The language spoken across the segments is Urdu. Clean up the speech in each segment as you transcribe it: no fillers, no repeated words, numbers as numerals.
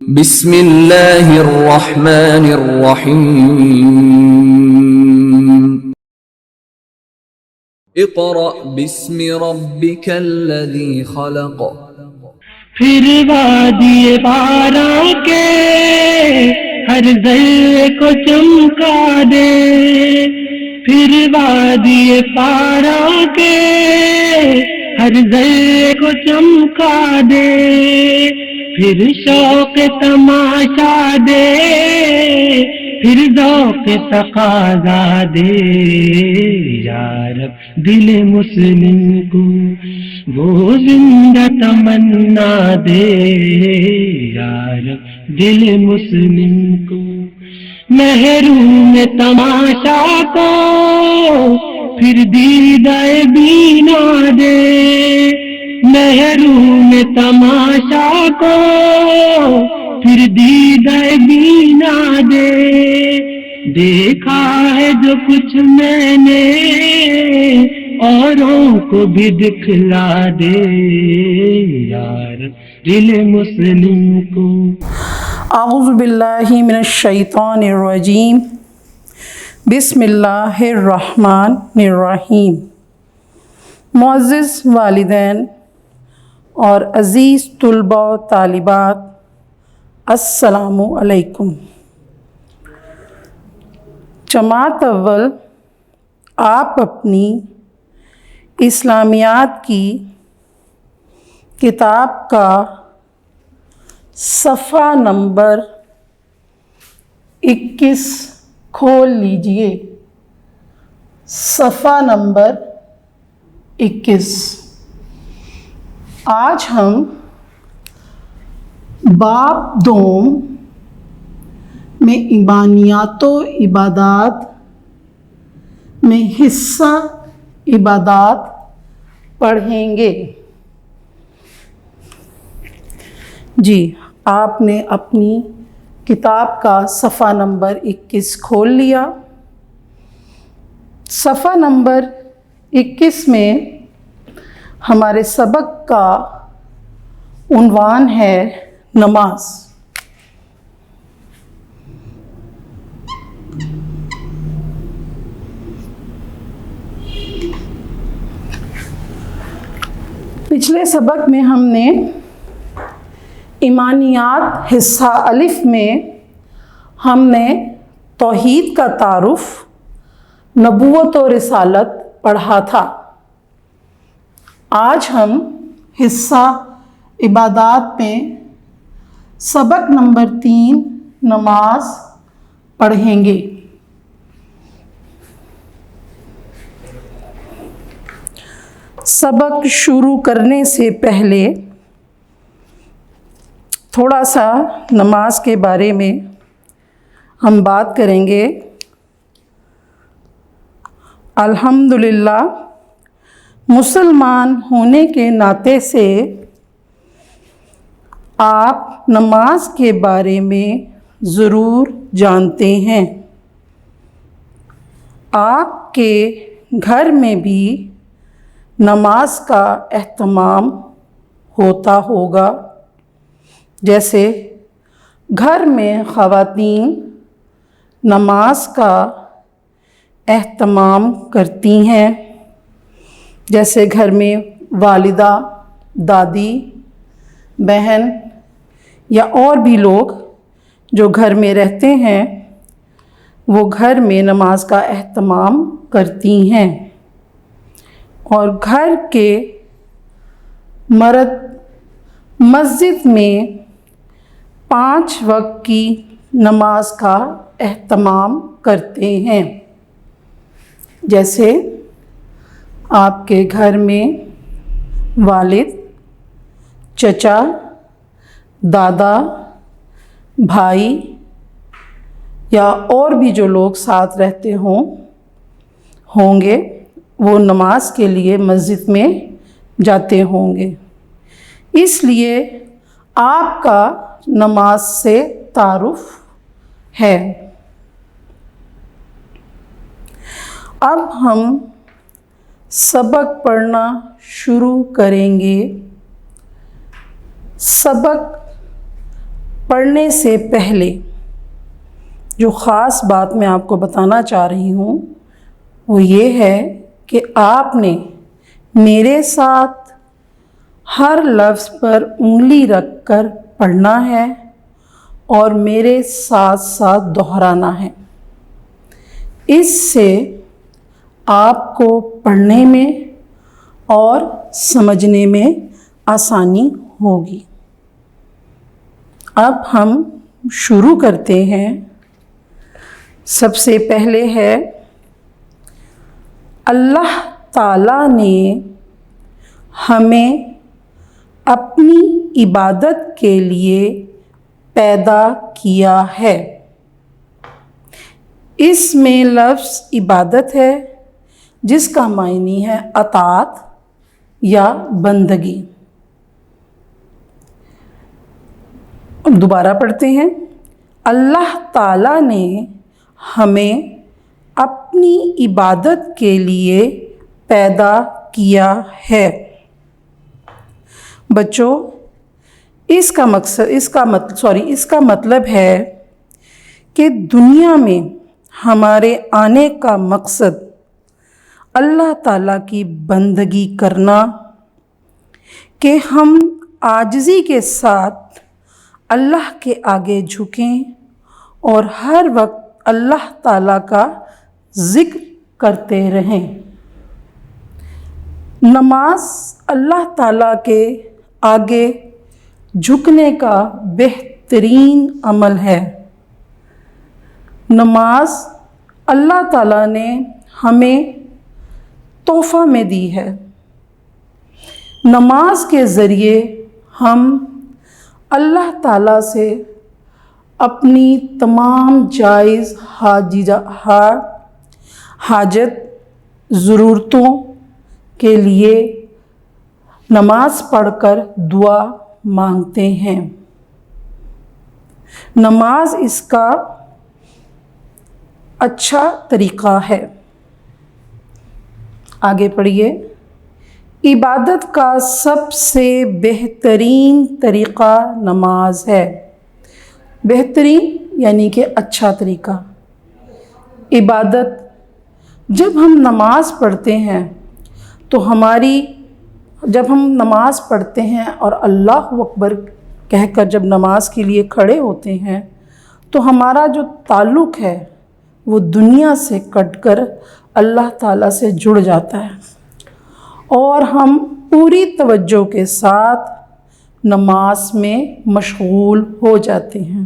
بسم اللہ الرحمن الرحیم اقرأ باسم ربک الذی خلق۔ پھر وادی پارا کے ہر ذرے کو چمکا دے، پھر وادی پارا کے ہر ذرے کو چمکا دے، پھر شوق تماشا دے، پھر ذوق تقاضا دے، یا رب دل مسلم کو وہ زندہ تمنا دے، یا رب دل مسلم کو محروم تماشا کو پھر دیدہ بینا دے، محروم تماشا کو پھر دیدہ بینا دے، دیکھا ہے جو کچھ میں نے اوروں کو بھی دکھلا دے، یار دل مسلم کو۔ اعوذ باللہ من الشیطان الرجیم، بسم اللہ الرحمن الرحیم۔ معزز والدین اور عزیز طلباء و طالبات، السلام علیکم۔ جماعت اول آپ اپنی اسلامیات کی کتاب کا صفحہ نمبر 21 کھول لیجئے۔ صفحہ نمبر 21۔ آج ہم باب دوم میں ایمانیات و عبادات میں حصہ عبادات پڑھیں گے۔ جی، آپ نے اپنی کتاب کا صفحہ نمبر 21 کھول لیا۔ صفحہ نمبر 21 میں ہمارے سبق کا عنوان ہے نماز۔ پچھلے سبق میں ہم نے ایمانیات حصہ الف میں ہم نے توحید کا تعارف، نبوت و رسالت پڑھا تھا۔ آج ہم حصہ عبادات میں سبق نمبر 3 نماز پڑھیں گے۔ سبق شروع کرنے سے پہلے تھوڑا سا نماز کے بارے میں ہم بات کریں گے۔ الحمدللہ مسلمان ہونے کے ناطے سے آپ نماز کے بارے میں ضرور جانتے ہیں۔ آپ کے گھر میں بھی نماز کا اہتمام ہوتا ہوگا، جیسے گھر میں خواتین نماز کا اہتمام کرتی ہیں، جیسے گھر میں والدہ، دادی، بہن یا اور بھی لوگ جو گھر میں رہتے ہیں، وہ گھر میں نماز کا اہتمام کرتی ہیں۔ اور گھر کے مرد مسجد میں 5 وقت کی نماز کا اہتمام کرتے ہیں، جیسے آپ کے گھر میں والد، چچا، دادا، بھائی یا اور بھی جو لوگ ساتھ رہتے ہوں گے، وہ نماز کے لیے مسجد میں جاتے ہوں گے، اس لیے آپ کا نماز سے تعارف ہے۔ اب ہم سبق پڑھنا شروع کریں گے۔ سبق پڑھنے سے پہلے جو خاص بات میں آپ کو بتانا چاہ رہی ہوں وہ یہ ہے کہ آپ نے میرے ساتھ ہر لفظ پر انگلی رکھ کر پڑھنا ہے اور میرے ساتھ ساتھ دہرانا ہے۔ اس سے آپ کو پڑھنے میں اور سمجھنے میں آسانی ہوگی۔ اب ہم شروع کرتے ہیں۔ سب سے پہلے ہے اللہ تعالیٰ نے ہمیں اپنی عبادت کے لیے پیدا کیا ہے۔ اس میں لفظ عبادت ہے جس کا معنی ہے اطاعت یا بندگی۔ دوبارہ پڑھتے ہیں۔ اللہ تعالیٰ نے ہمیں اپنی عبادت کے لیے پیدا کیا ہے۔ بچوں، اس کا مطلب ہے کہ دنیا میں ہمارے آنے کا مقصد اللہ تعالیٰ کی بندگی کرنا، کہ ہم عاجزی کے ساتھ اللہ کے آگے جھکیں اور ہر وقت اللہ تعالیٰ کا ذکر کرتے رہیں۔ نماز اللہ تعالیٰ کے آگے جھکنے کا بہترین عمل ہے۔ نماز اللہ تعالیٰ نے ہمیں تحفہ میں دی ہے۔ نماز کے ذریعے ہم اللہ تعالیٰ سے اپنی تمام جائز حاجت ضرورتوں کے لیے نماز پڑھ کر دعا مانگتے ہیں۔ نماز اس کا اچھا طریقہ ہے۔ آگے پڑھیے۔ عبادت کا سب سے بہترین طریقہ نماز ہے۔ بہترین یعنی کہ اچھا طریقہ۔ عبادت، جب ہم نماز پڑھتے ہیں تو جب ہم نماز پڑھتے ہیں اور اللہ اکبر کہہ کر جب نماز کے لیے کھڑے ہوتے ہیں تو ہمارا جو تعلق ہے وہ دنیا سے کٹ کر اللہ تعالیٰ سے جڑ جاتا ہے اور ہم پوری توجہ کے ساتھ نماز میں مشغول ہو جاتے ہیں۔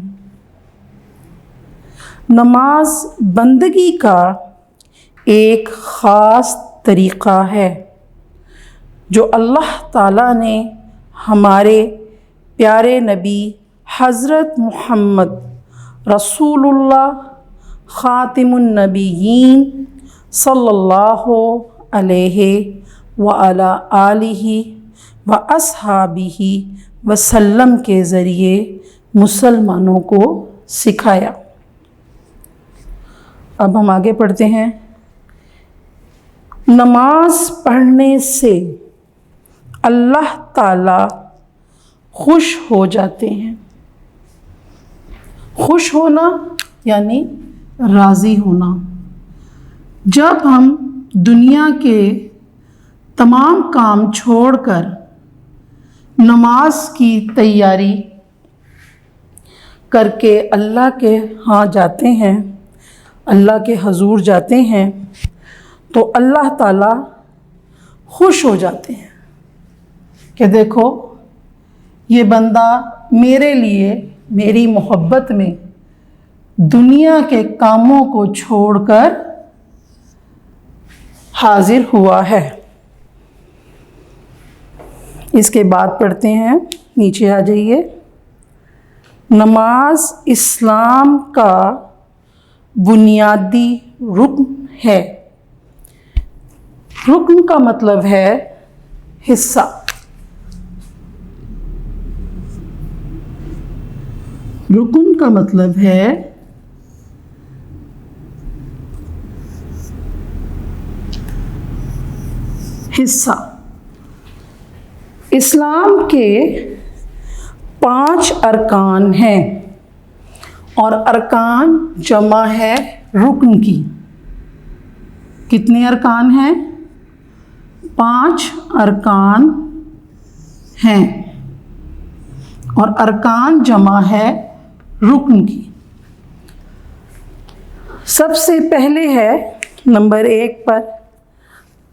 نماز بندگی کا ایک خاص طریقہ ہے جو اللہ تعالیٰ نے ہمارے پیارے نبی حضرت محمد رسول اللہ خاتم النبیین صلی اللہ علیہ وعلی آلہ واصحابہ وسلم کے ذریعے مسلمانوں کو سکھایا۔ اب ہم آگے پڑھتے ہیں۔ نماز پڑھنے سے اللہ تعالیٰ خوش ہو جاتے ہیں۔ خوش ہونا یعنی راضی ہونا۔ جب ہم دنیا کے تمام کام چھوڑ کر نماز کی تیاری کر کے اللہ کے ہاں جاتے ہیں، اللہ کے حضور جاتے ہیں، تو اللہ تعالیٰ خوش ہو جاتے ہیں کہ دیکھو یہ بندہ میرے لیے میری محبت میں دنیا کے کاموں کو چھوڑ کر حاضر ہوا ہے۔ اس کے بعد پڑھتے ہیں، نیچے آ جائیے۔ نماز اسلام کا بنیادی رکن ہے۔ رکن کا مطلب ہے حصہ۔ رکن کا مطلب ہے حصہ۔ اسلام کے 5 ارکان ہیں اور ارکان جمع ہے رکن کی. کتنے ارکان ہیں؟ 5 ارکان ہیں اور ارکان جمع ہے رکن کی. سب سے پہلے ہے نمبر 1 پر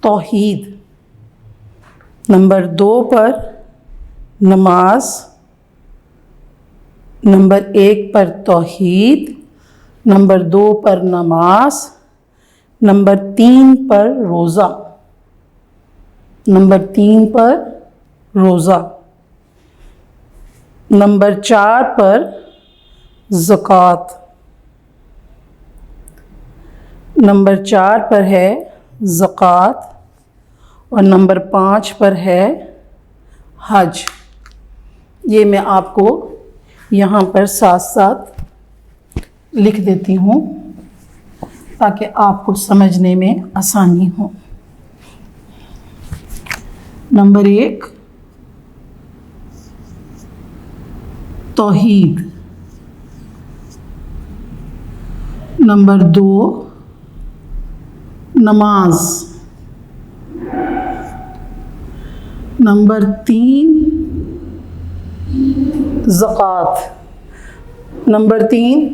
توحید، نمبر 2 پر نماز، نمبر 1 پر توحید، نمبر 2 پر نماز، نمبر 3 پر روزہ، نمبر 3 پر روزہ، نمبر 4 پر زکوٰۃ، نمبر 4 پر ہے زکوٰۃ اور نمبر 5 پر ہے حج. یہ میں آپ کو یہاں پر ساتھ ساتھ لکھ دیتی ہوں تاکہ آپ کو سمجھنے میں آسانی ہو. نمبر 1 توحید، نمبر 2 نماز، نمبر 3 زکوٰۃ، نمبر 3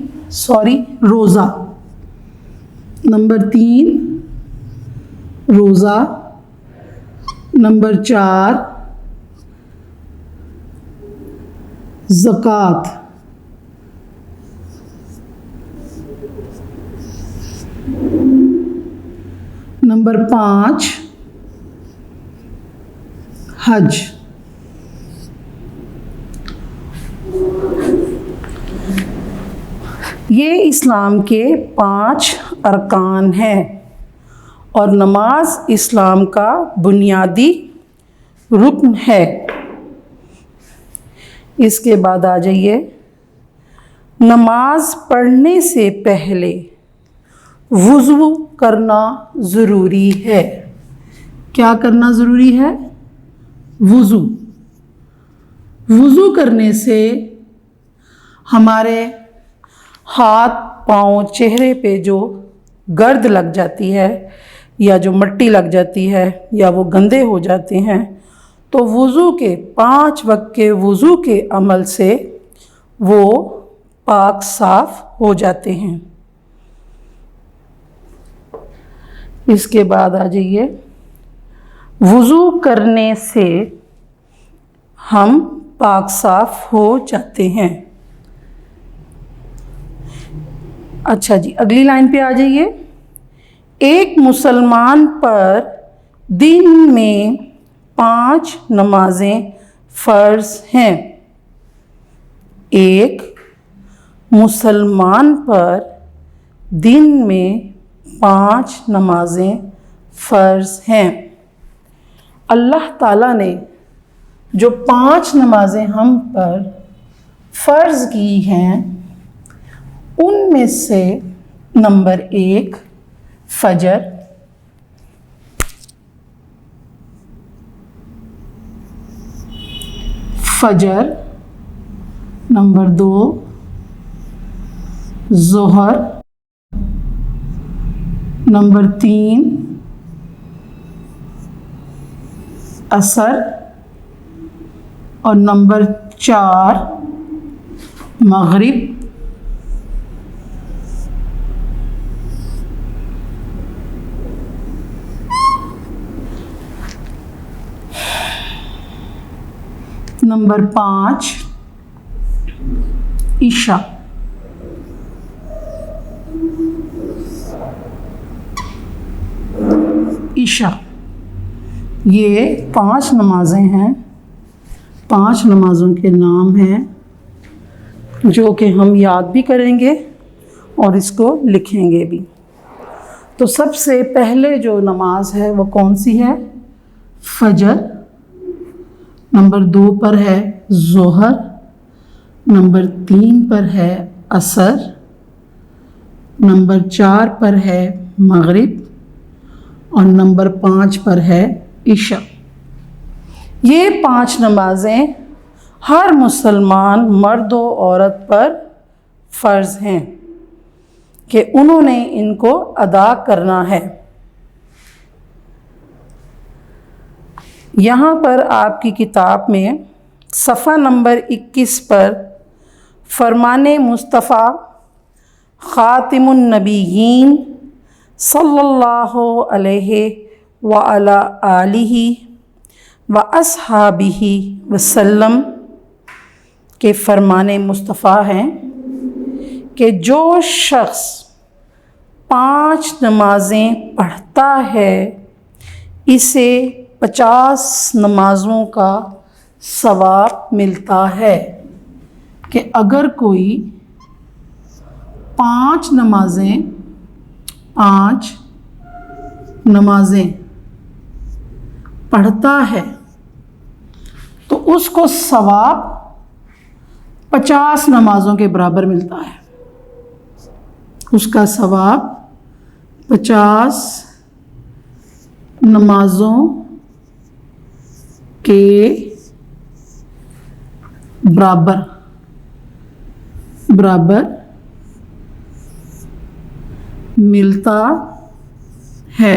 روزہ، نمبر 3 روزہ، نمبر 4 زکوٰۃ، نمبر 5 حج. یہ اسلام کے 5 ارکان ہیں اور نماز اسلام کا بنیادی رکن ہے. اس کے بعد آ جائیے، نماز پڑھنے سے پہلے وضو کرنا ضروری ہے. کیا کرنا ضروری ہے؟ وضو. وضو کرنے سے ہمارے ہاتھ پاؤں چہرے پہ جو گرد لگ جاتی ہے یا جو مٹی لگ جاتی ہے یا وہ گندے ہو جاتے ہیں تو وضو کے 5 وقت کے وضو کے عمل سے وہ پاک صاف ہو جاتے ہیں. اس کے بعد آ جائیے، وضو کرنے سے ہم پاک صاف ہو جاتے ہیں. اچھا جی، اگلی لائن پہ آ جائیے. ایک مسلمان پر دن میں 5 نمازیں فرض ہیں. ایک مسلمان پر دن میں 5 نمازیں فرض ہیں. اللہ تعالیٰ نے جو 5 نمازیں ہم پر فرض کی ہیں ان میں سے نمبر 1 فجر، نمبر 2 ظہر، نمبر 3 عصر اور نمبر 4 مغرب. نمبر 5 عشاء. یہ 5 نمازیں ہیں، 5 نمازوں کے نام ہیں جو کہ ہم یاد بھی کریں گے اور اس کو لکھیں گے بھی. تو سب سے پہلے جو نماز ہے وہ کون سی ہے؟ فجر. نمبر 2 پر ہے ظہر، نمبر 3 پر ہے عصر، نمبر 4 پر ہے مغرب اور نمبر 5 پر ہے عشاء. یہ 5 نمازیں ہر مسلمان مرد و عورت پر فرض ہیں کہ انہوں نے ان کو ادا کرنا ہے۔ یہاں پر آپ کی کتاب میں صفحہ نمبر 21 پر فرمان مصطفیٰ خاتم النبیین صلی اللہ علیہ وعلی آلہ و اصحابہ وسلم کے فرمان مصطفیٰ ہیں کہ جو شخص 5 نمازیں پڑھتا ہے اسے 50 نمازوں کا ثواب ملتا ہے۔ کہ اگر کوئی 5 نمازیں پڑھتا ہے تو اس کو ثواب 50 نمازوں کے برابر ملتا ہے۔ اس کا ثواب 50 نمازوں کے برابر ملتا ہے۔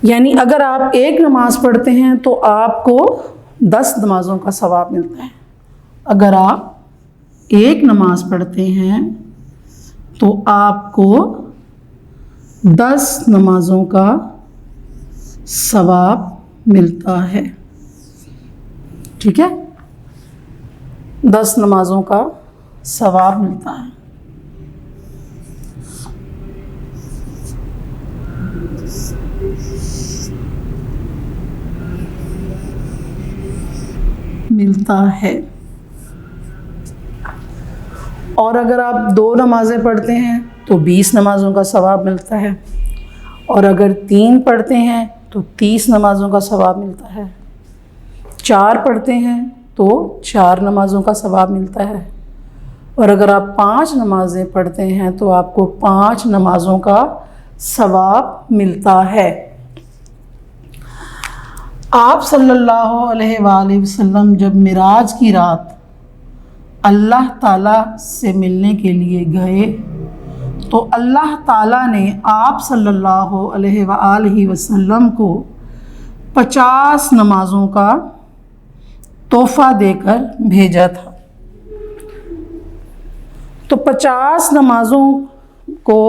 یعنی اگر آپ 1 نماز پڑھتے ہیں تو آپ کو 10 نمازوں کا ثواب ملتا ہے۔ اگر آپ 1 نماز پڑھتے ہیں تو آپ کو 10 نمازوں کا ثواب ملتا ہے۔ ٹھیک ہے، 10 نمازوں کا ثواب ملتا ہے۔ اور اگر آپ 2 نمازیں پڑھتے ہیں تو 20 نمازوں کا ثواب ملتا ہے، اور اگر 3 پڑھتے ہیں تو 30 نمازوں کا ثواب ملتا ہے، 4 پڑھتے ہیں تو 4 نمازوں کا ثواب ملتا ہے، اور اگر آپ 5 نمازیں پڑھتے ہیں تو آپ کو 5 نمازوں کا ثواب ملتا ہے۔ آپ صلی اللہ علیہ وآلہ وسلم جب معراج کی رات اللہ تعالیٰ سے ملنے کے لیے گئے تو اللہ تعالیٰ نے آپ صلی اللہ علیہ وآلہ وسلم کو 50 نمازوں کا تحفہ دے کر بھیجا تھا۔ تو 50 نمازوں کو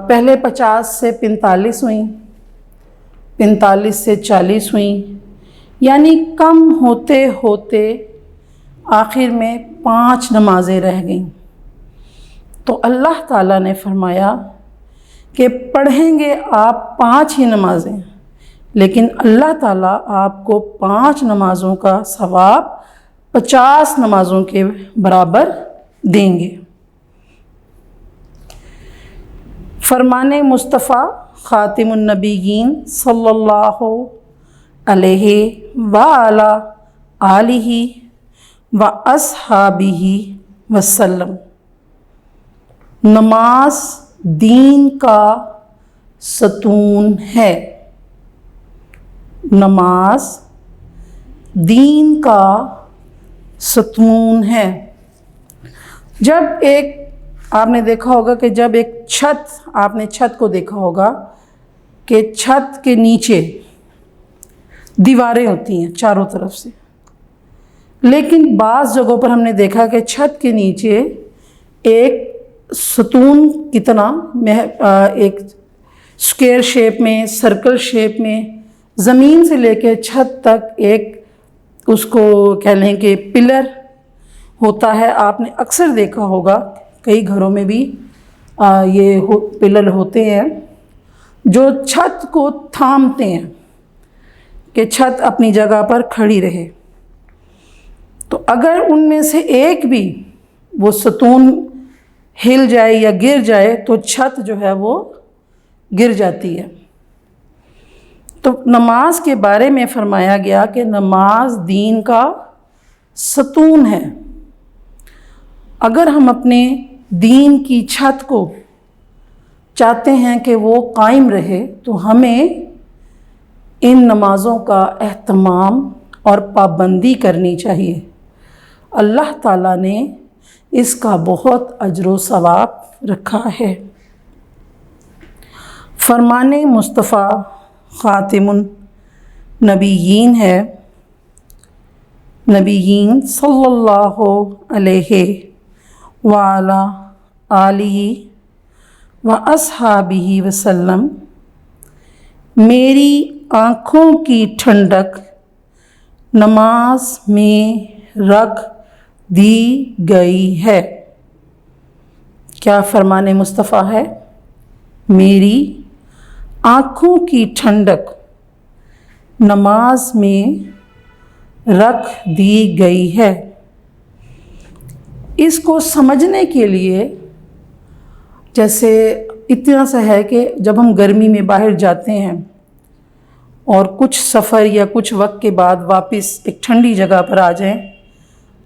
پہلے 50 سے 45 ہوئیں، 45 سے 40 ہوئیں، یعنی کم ہوتے ہوتے آخر میں 5 نمازیں رہ گئیں۔ تو اللہ تعالیٰ نے فرمایا کہ پڑھیں گے آپ 5 ہی نمازیں، لیکن اللہ تعالیٰ آپ کو 5 نمازوں کا ثواب 50 نمازوں کے برابر دیں گے۔ فرمان مصطفیٰ خاتم النبیین صلی اللہ علیہ وعلی آلہ و اصحابہ وسلم، نماز دین کا ستون ہے۔ نماز دین کا ستون ہے۔ جب آپ نے دیکھا ہوگا کہ جب ایک آپ نے چھت کو دیکھا ہوگا کہ چھت کے نیچے دیواریں ہوتی ہیں چاروں طرف سے، لیکن بعض جگہوں پر ہم نے دیکھا کہ چھت کے نیچے ایک ستون کی طرح ایک اسکوائر شیپ میں، سرکل شیپ میں، زمین سے لے کے چھت تک ایک اس کو کہہ لیں کہ پلر ہوتا ہے۔ آپ نے اکثر دیکھا ہوگا کئی گھروں میں بھی یہ پلر ہوتے ہیں جو چھت کو تھامتے ہیں کہ چھت اپنی جگہ پر کھڑی رہے۔ تو اگر ان میں سے ایک بھی وہ ستون ہل جائے یا گر جائے تو چھت جو ہے وہ گر جاتی ہے۔ تو نماز کے بارے میں فرمایا گیا کہ نماز دین کا ستون ہے۔ اگر ہم اپنے دین کی چھت کو چاہتے ہیں کہ وہ قائم رہے تو ہمیں ان نمازوں کا اہتمام اور پابندی کرنی چاہیے۔ اللہ تعالیٰ نے اس کا بہت اجر و ثواب رکھا ہے۔ فرمان مصطفیٰ خاتم النبیین ہے، نبیین صلی اللہ علیہ وعلی آلہ و اصحابہ وسلم، میری آنکھوں کی ٹھنڈک نماز میں رکھ دی گئی ہے۔ کیا فرمان مصطفیٰ ہے؟ میری آنکھوں کی ٹھنڈک نماز میں رکھ دی گئی ہے۔ اس کو سمجھنے کے لیے جیسے اتنا سا ہے کہ جب ہم گرمی میں باہر جاتے ہیں اور کچھ سفر یا کچھ وقت کے بعد واپس ایک ٹھنڈی جگہ پر آ جائیں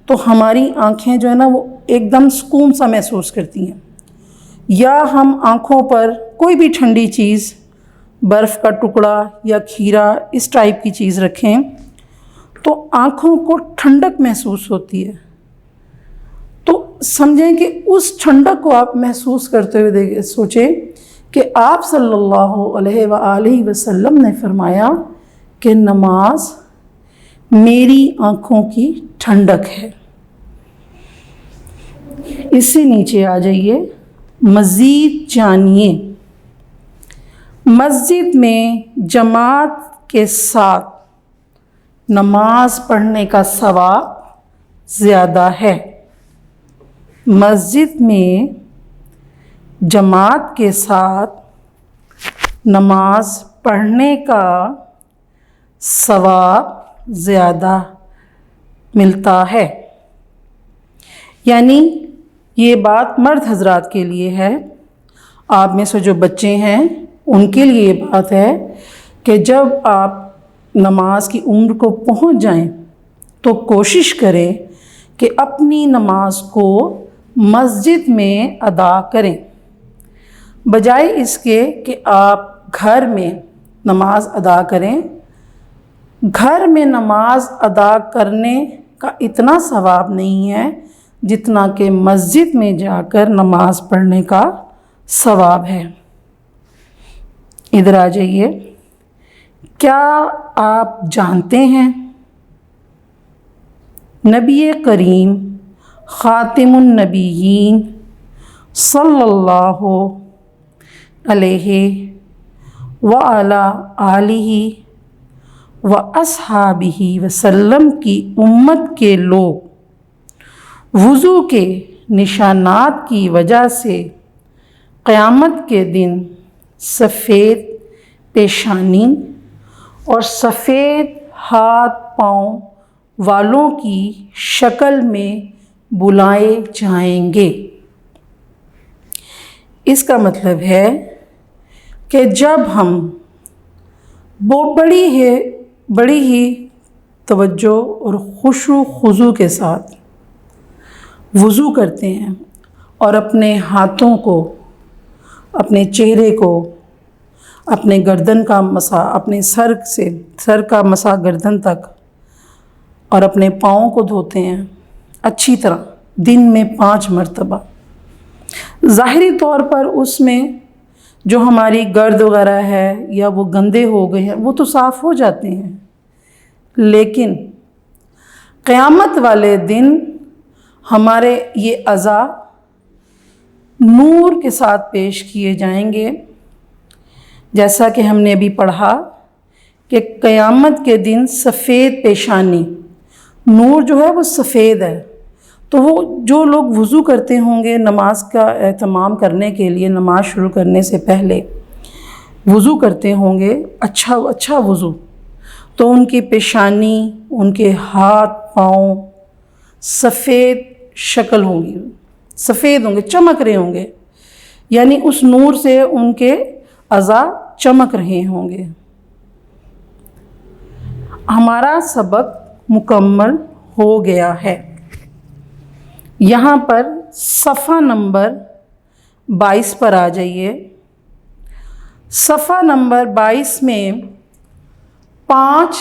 تو ہماری آنکھیں جو ہے نا وہ ایک دم سکون سا محسوس کرتی ہیں، یا ہم آنکھوں پر کوئی بھی ٹھنڈی چیز، برف کا ٹکڑا یا کھیرا اس ٹائپ کی چیز رکھیں تو آنکھوں کو ٹھنڈک محسوس ہوتی ہے۔ تو سمجھیں کہ اس ٹھنڈک کو آپ محسوس کرتے ہوئے سوچیں کہ آپ صلی اللہ علیہ وآلہ وسلم نے فرمایا کہ نماز میری آنکھوں کی ٹھنڈک ہے۔ اس سے نیچے آ جائیے، مزید جانیے، مسجد میں جماعت کے ساتھ نماز پڑھنے کا ثواب زیادہ ہے۔ مسجد میں جماعت کے ساتھ نماز پڑھنے کا ثواب زیادہ ملتا ہے۔ یعنی یہ بات مرد حضرات کے لیے ہے، آپ میں سے جو بچے ہیں ان کے لیے یہ بات ہے کہ جب آپ نماز کی عمر کو پہنچ جائیں تو کوشش کریں کہ اپنی نماز کو مسجد میں ادا کریں، بجائے اس کے کہ آپ گھر میں نماز ادا کریں۔ گھر میں نماز ادا کرنے کا اتنا ثواب نہیں ہے جتنا کہ مسجد میں جا کر نماز پڑھنے کا ثواب ہے۔ ادھر آ جائیے، کیا آپ جانتے ہیں نبی کریم خاتم النبیین صلی اللہ علیہ وعلی آلہ و اصحابہ وسلم کی امت کے لوگ وضو کے نشانات کی وجہ سے قیامت کے دن سفید پیشانی اور سفید ہاتھ پاؤں والوں کی شکل میں بلائے جائیں گے۔ اس کا مطلب ہے کہ جب ہم بڑی ہی توجہ اور خشوع خضوع کے ساتھ وضو کرتے ہیں اور اپنے ہاتھوں کو، اپنے چہرے کو، اپنے گردن کا مسا، اپنے سر کا مسا گردن تک، اور اپنے پاؤں کو دھوتے ہیں اچھی طرح دن میں 5 مرتبہ، ظاہری طور پر اس میں جو ہماری گرد وغیرہ ہے یا وہ گندے ہو گئے ہیں وہ تو صاف ہو جاتے ہیں، لیکن قیامت والے دن ہمارے یہ اعضاء نور کے ساتھ پیش کیے جائیں گے، جیسا کہ ہم نے ابھی پڑھا کہ قیامت کے دن سفید پیشانی، نور جو ہے وہ سفید ہے، تو وہ جو لوگ وضو کرتے ہوں گے نماز کا اہتمام کرنے کے لیے، نماز شروع کرنے سے پہلے وضو کرتے ہوں گے اچھا وضو، تو ان کی پیشانی، ان کے ہاتھ پاؤں سفید شکل ہوں گی، سفید ہوں گے، چمک رہے ہوں گے، یعنی اس نور سے ان کے اعضاء چمک رہے ہوں گے۔ ہمارا سبق مکمل ہو گیا ہے۔ یہاں پر صفحہ نمبر 22 پر آ جائیے۔ صفحہ نمبر 22 میں 5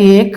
1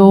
2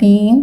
3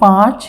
5